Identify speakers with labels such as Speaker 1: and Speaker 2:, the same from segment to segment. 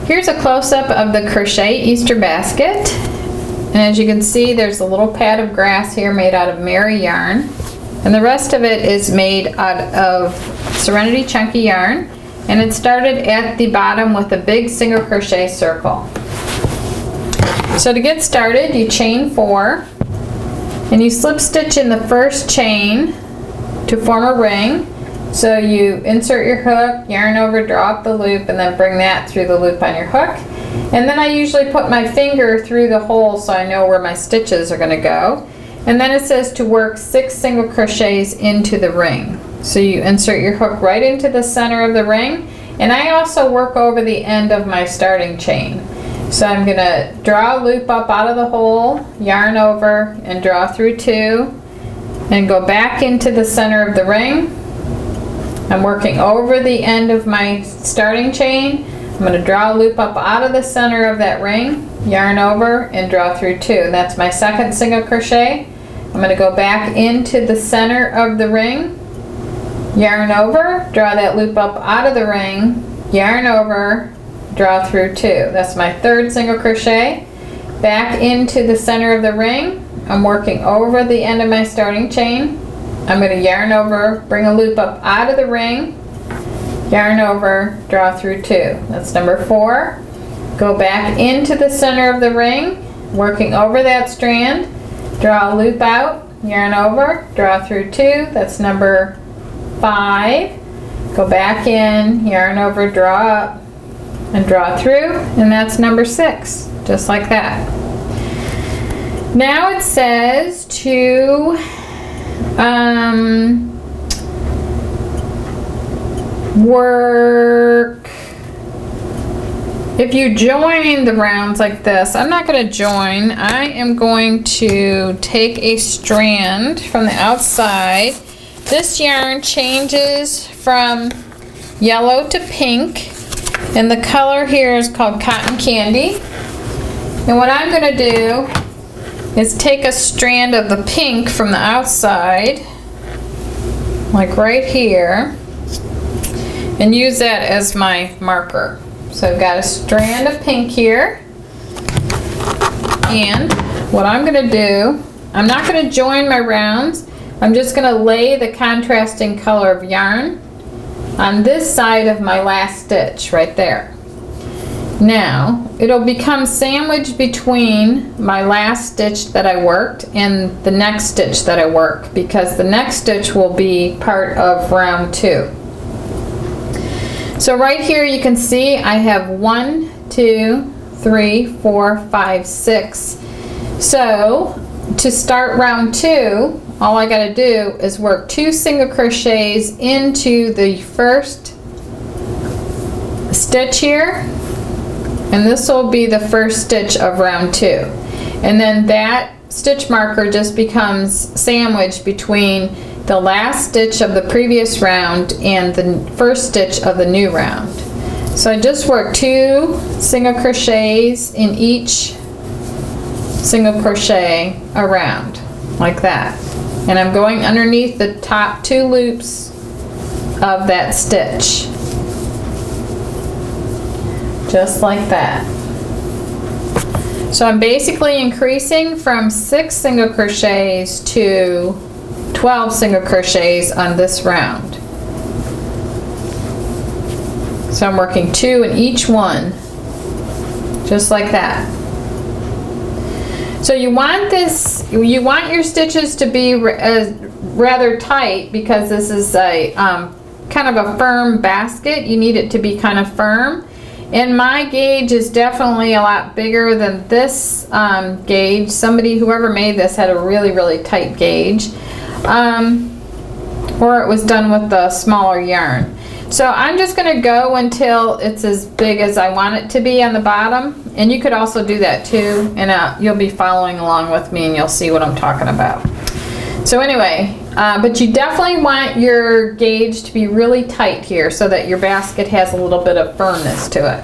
Speaker 1: Here's a close-up of the crochet Easter basket. And as you can see, there's a little pad of grass here made out of Mary yarn. And the rest of it is made out of Serenity Chunky yarn. And it started at the bottom with a big single crochet circle. So to get started, you chain 4. And you slip stitch in the first chain to form a ring. So you insert your hook, yarn over, draw up the loop, and then bring that through the loop on your hook. And then I usually put my finger through the hole so I know where my stitches are going to go. And then it says to work 6 single crochets into the ring. So you insert your hook right into the center of the ring. And I also work over the end of my starting chain. So I'm going to draw a loop up out of the hole, yarn over, and draw through 2, and go back into the center of the ring. I'm working over the end of my starting chain. I'm going to draw a loop up out of the center of that ring, yarn over, and draw through 2. That's my second single crochet. I'm going to go back into the center of the ring, yarn over, draw that loop up out of the ring, yarn over, draw through 2. That's my third single crochet. Back into the center of the ring. I'm working over the end of my starting chain. I'm going to yarn over, bring a loop up out of the ring, yarn over, draw through 2. That's number 4. Go back into the center of the ring, working over that strand, draw a loop out, yarn over, draw through 2. That's number 5. Go back in, yarn over, draw up, and draw through, and that's number 6, just like that. Now it says to work, if you join the rounds like this, I'm not going to join, I am going to take a strand from the outside. This yarn changes from yellow to pink. And the color here is called Cotton Candy. And what I'm going to do is take a strand of the pink from the outside, like right here, and use that as my marker. So I've got a strand of pink here. And what I'm going to do, I'm not going to join my rounds. I'm just going to lay the contrasting color of yarn on this side of my last stitch right there. Now it'll become sandwiched between my last stitch that I worked and the next stitch that I work, because the next stitch will be part of round 2. So right here you can see I have 1, 2, 3, 4, 5, 6. So to start round 2, all I got to do is work 2 single crochets into the first stitch here, and this will be the first stitch of round 2. And then that stitch marker just becomes sandwiched between the last stitch of the previous round and the first stitch of the new round. So I just work 2 single crochets in each single crochet around, like that. And I'm going underneath the top 2 loops of that stitch, just like that. So I'm basically increasing from 6 single crochets to 12 single crochets on this round. So I'm working 2 in each one, just like that. So you want your stitches to be rather tight, because this is a kind of a firm basket. You need it to be kind of firm. And my gauge is definitely a lot bigger than this gauge. Whoever made this had a really, really tight gauge. Or it was done with the smaller yarn. So I'm just going to go until it's as big as I want it to be on the bottom. And you could also do that too, and you'll be following along with me and you'll see what I'm talking about. So anyway, but you definitely want your gauge to be really tight here so that your basket has a little bit of firmness to it.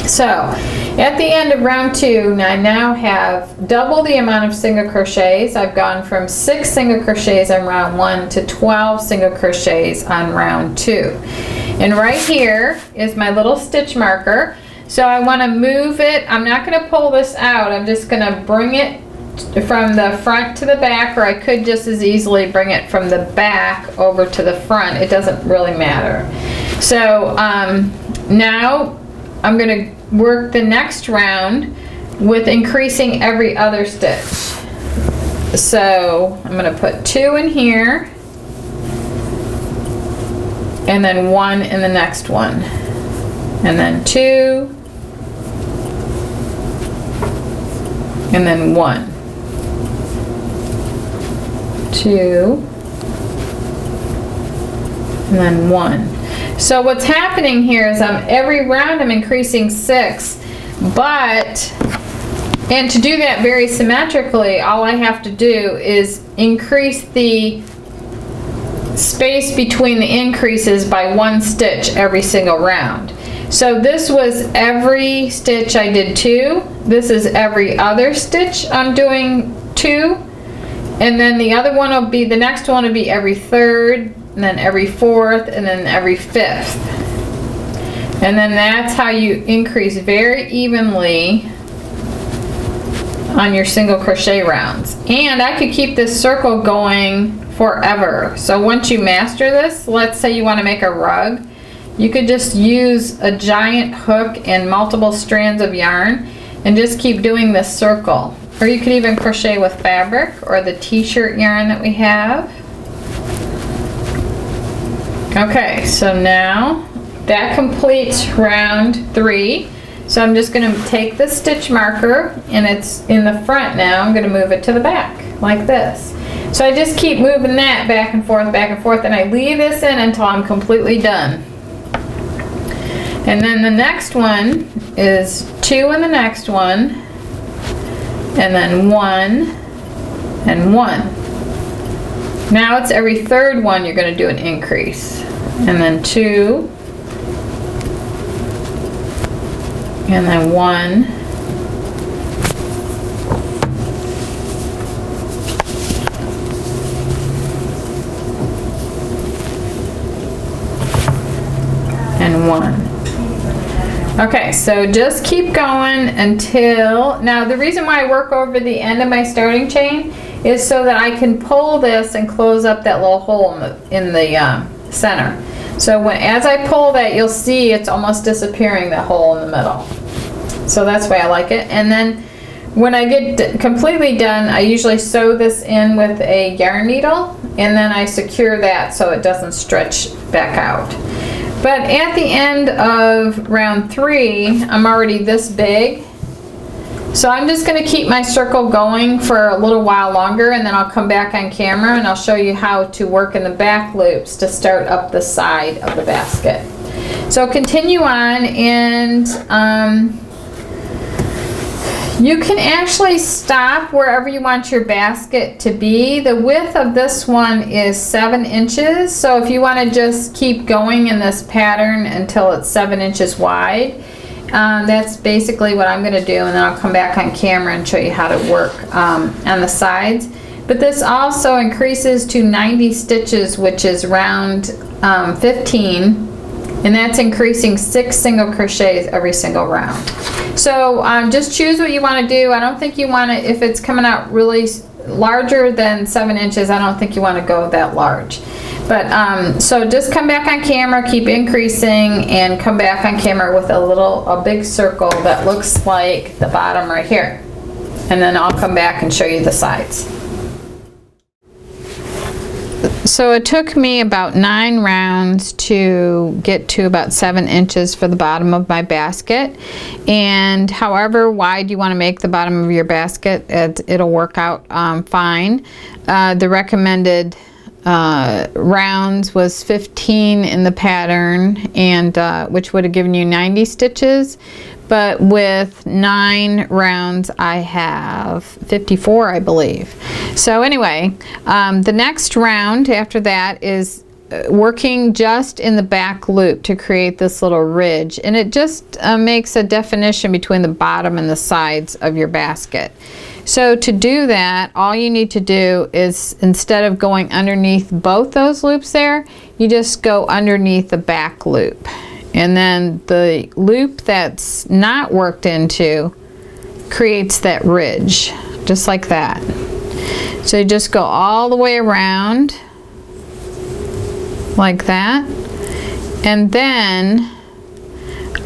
Speaker 1: So at the end of round 2, I now have double the amount of single crochets. I've gone from 6 single crochets on round 1 to 12 single crochets on round 2. And right here is my little stitch marker. So I want to move it. I'm not going to pull this out. I'm just going to bring it from the front to the back, or I could just as easily bring it from the back over to the front. It doesn't really matter. So now I'm going to work the next round with increasing every other stitch. So I'm going to put 2 in here, and then 1 in the next one, and then 2, and then 1, 2, and then 1. So what's happening here is every round I'm increasing 6, and to do that very symmetrically, all I have to do is increase the space between the increases by 1 stitch every single round. So this was every stitch I did 2. This is every other stitch I'm doing 2. And then the other one will be, the next one will be every 3rd, and then every 4th, and then every 5th. And then that's how you increase very evenly on your single crochet rounds. And I could keep this circle going forever. So once you master this, let's say you want to make a rug, you could just use a giant hook and multiple strands of yarn and just keep doing this circle. Or you could even crochet with fabric or the t-shirt yarn that we have. Okay, so now that completes round 3. So I'm just going to take the stitch marker, and it's in the front now. I'm going to move it to the back like this. So I just keep moving that back and forth, and I leave this in until I'm completely done. And then the next one is 2 in the next one, and then 1 and 1. Now it's every 3rd one you're going to do an increase, and then 2, and then 1, and 1. Okay, so just keep going until, now the reason why I work over the end of my starting chain is so that I can pull this and close up that little hole in the center. So as I pull that, you'll see it's almost disappearing, that hole in the middle. So that's why I like it. And then when I get completely done, I usually sew this in with a yarn needle, and then I secure that so it doesn't stretch back out. But at the end of round 3, I'm already this big. So I'm just going to keep my circle going for a little while longer, and then I'll come back on camera and I'll show you how to work in the back loops to start up the side of the basket. So continue on, and you can actually stop wherever you want your basket to be. The width of this one is 7 inches. So if you want to just keep going in this pattern until it's 7 inches wide, that's basically what I'm going to do, and then I'll come back on camera and show you how to work on the sides. But this also increases to 90 stitches, which is round 15. And that's increasing 6 single crochets every single round. So just choose what you want to do. I don't think you want to, if it's coming out really larger than 7 inches, I don't think you want to go that large. But so just come back on camera, keep increasing, and come back on camera with a big circle that looks like the bottom right here. And then I'll come back and show you the sides. So it took me about 9 rounds to get to about 7 inches for the bottom of my basket. And however wide you want to make the bottom of your basket, it'll work out fine. The recommended rounds was 15 in the pattern, and which would have given you 90 stitches. But with 9 rounds, I have 54, I believe. So anyway, the next round after that is working just in the back loop to create this little ridge. And it just makes a definition between the bottom and the sides of your basket. So to do that, all you need to do is, instead of going underneath both those loops there, you just go underneath the back loop. and then the loop that's not worked into creates that ridge, just like that. So you just go all the way around like that, and then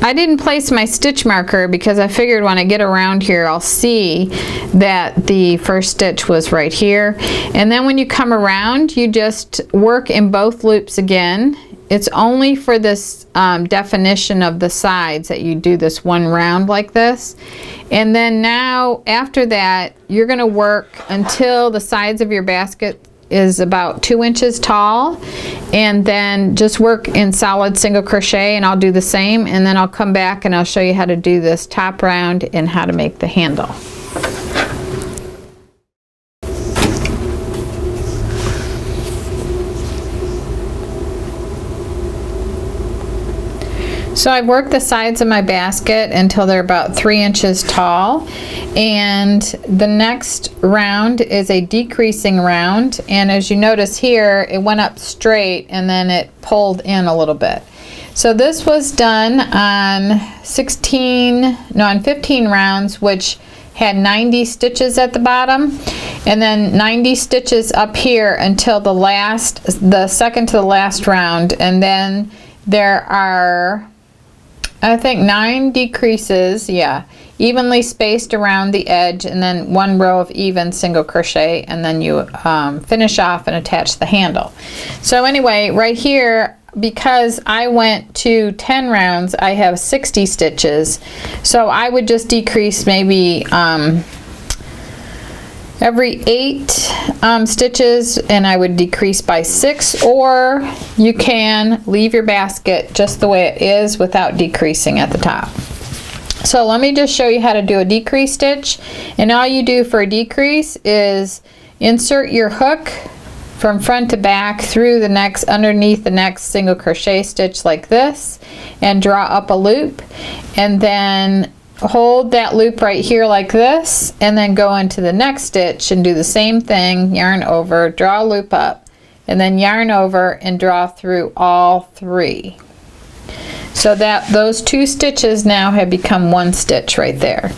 Speaker 1: I didn't place my stitch marker because I figured when I get around here I'll see that the first stitch was right here. And then when you come around, you just work in both loops again. It's only for this definition of the sides that you do this one round like this. And then now after that, you're going to work until the sides of your basket is about 2 inches tall, and then just work in solid single crochet, and I'll do the same, and then I'll come back and I'll show you how to do this top round and how to make the handle. So I've worked the sides of my basket until they're about 3 inches tall, and the next round is a decreasing round, and as you notice here, it went up straight and then it pulled in a little bit. So this was done on 15 rounds, which had 90 stitches at the bottom, and then 90 stitches up here until the second to the last round, and then there are, I think, 9 decreases, yeah, evenly spaced around the edge, and then 1 row of even single crochet, and then you finish off and attach the handle. So anyway, right here, because I went to 10 rounds, I have 60 stitches, so I would just decrease maybe every 8 stitches, and I would decrease by 6, or you can leave your basket just the way it is without decreasing at the top. So let me just show you how to do a decrease stitch, and all you do for a decrease is insert your hook from front to back through the next, underneath the next single crochet stitch like this, and draw up a loop, and then hold that loop right here like this, and then go into the next stitch and do the same thing, yarn over, draw a loop up, and then yarn over and draw through all 3. So that those 2 stitches now have become 1 stitch right there.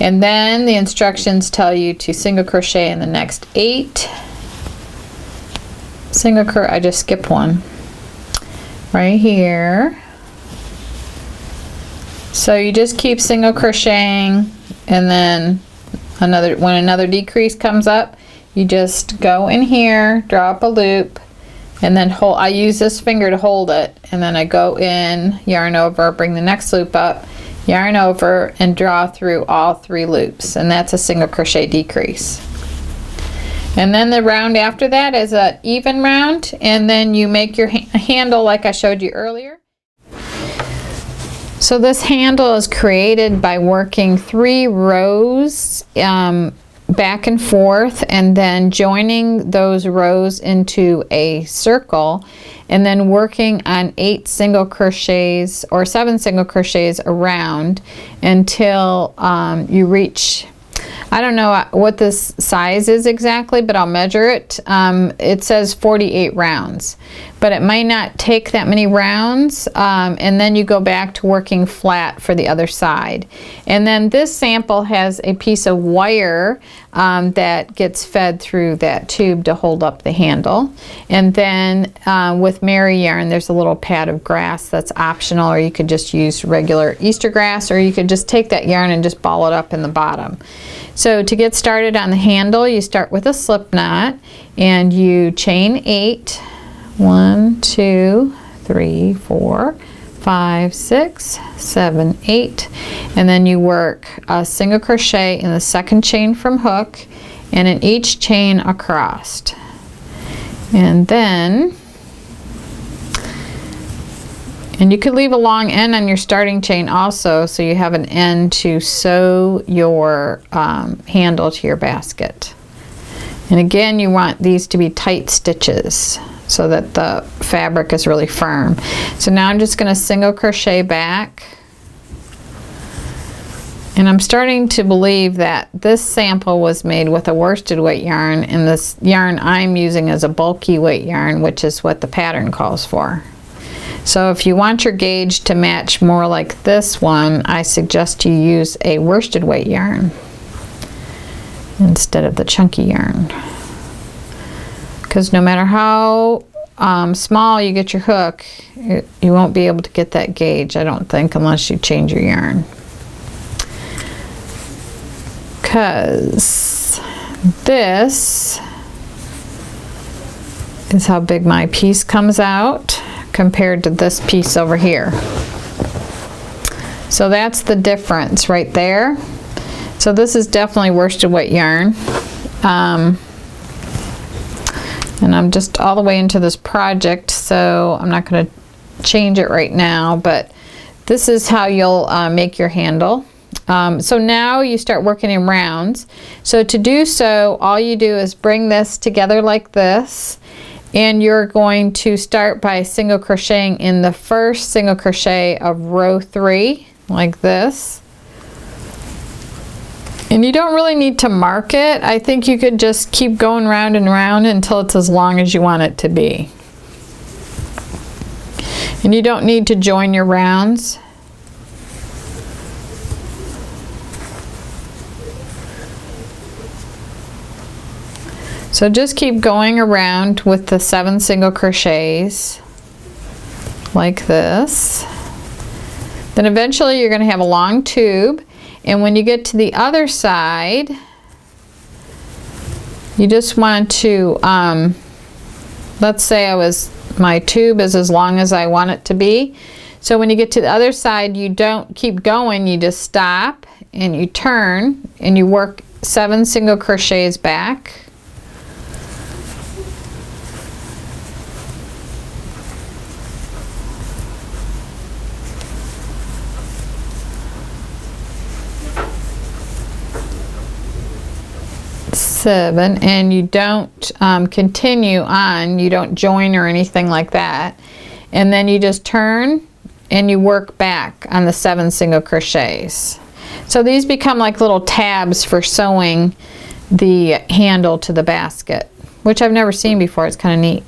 Speaker 1: And then the instructions tell you to single crochet in the next 8 single crochet. I just skipped one right here. So you just keep single crocheting, and then when another decrease comes up, you just go in here, draw up a loop, and then hold. I use this finger to hold it, and then I go in, yarn over, bring the next loop up, yarn over, and draw through all 3 loops, and that's a single crochet decrease. And then the round after that is an even round, and then you make your handle like I showed you earlier. So this handle is created by working 3 rows back and forth, and then joining those rows into a circle, and then working on 8 single crochets or 7 single crochets around until you reach, I don't know what this size is exactly, but I'll measure it. It says 48 rounds, but it might not take that many rounds, and then you go back to working flat for the other side. And then this sample has a piece of wire that gets fed through that tube to hold up the handle. And then with Mary yarn, there's a little pad of grass that's optional, or you could just use regular Easter grass, or you could just take that yarn and just ball it up in the bottom. So to get started on the handle, you start with a slip knot, and you chain 8. 1, 2, 3, 4, 5, 6, 7, 8, and then you work a single crochet in the second chain from hook, and in each chain across. And then, and you could leave a long end on your starting chain also, so you have an end to sew your handle to your basket. And again, you want these to be tight stitches so that the fabric is really firm. So now I'm just going to single crochet back, and I'm starting to believe that this sample was made with a worsted weight yarn, and this yarn I'm using is a bulky weight yarn, which is what the pattern calls for. So if you want your gauge to match more like this one, I suggest you use a worsted weight yarn instead of the chunky yarn. Because no matter how small you get your hook, you won't be able to get that gauge, I don't think, unless you change your yarn. Because this is how big my piece comes out compared to this piece over here. So that's the difference right there. So this is definitely worsted weight yarn. And I'm just all the way into this project, so I'm not going to change it right now, but this is how you'll make your handle. So now you start working in rounds. So to do so, all you do is bring this together like this, and you're going to start by single crocheting in the first single crochet of row 3 like this. And you don't really need to mark it. I think you could just keep going round and round until it's as long as you want it to be. And you don't need to join your rounds. So just keep going around with the 7 single crochets like this. Then eventually you're going to have a long tube, and when you get to the other side, you just want to, let's say my tube is as long as I want it to be. So when you get to the other side, you don't keep going, you just stop and you turn and you work 7 single crochets back. And you don't continue on, you don't join or anything like that, and then you just turn and you work back on the 7 single crochets. So these become like little tabs for sewing the handle to the basket, which I've never seen before. It's kind of neat.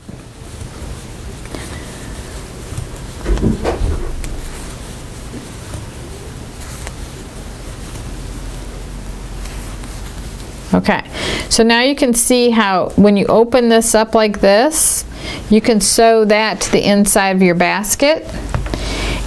Speaker 1: Okay, so now you can see how when you open this up like this, you can sew that to the inside of your basket.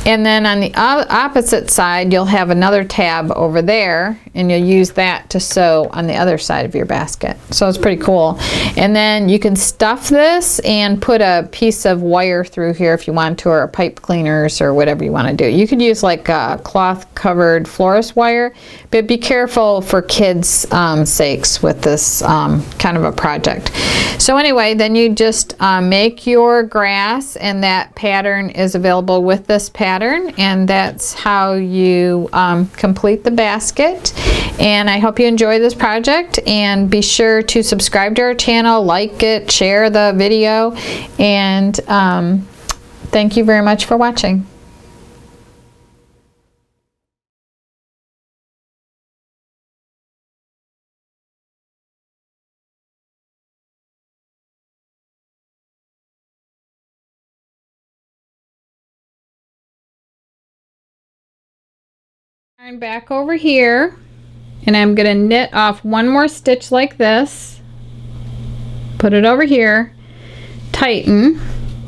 Speaker 1: And then on the opposite side, you'll have another tab over there, and you'll use that to sew on the other side of your basket. So it's pretty cool. And then you can stuff this and put a piece of wire through here if you want to, or pipe cleaners or whatever you want to do. You could use like a cloth-covered florist wire, but be careful for kids' sakes with this kind of a project. So anyway, then you just make your grass, and that pattern is available with this pattern, and that's how you complete the basket. And I hope you enjoy this project, and be sure to subscribe to our channel, like it, share the video, and thank you very much for watching. Turn back over here, and I'm going to knit off one more stitch like this, put it over here, tighten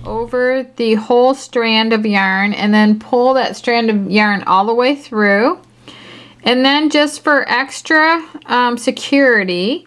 Speaker 1: over the whole strand of yarn, and then pull that strand of yarn all the way through. And then just for extra security,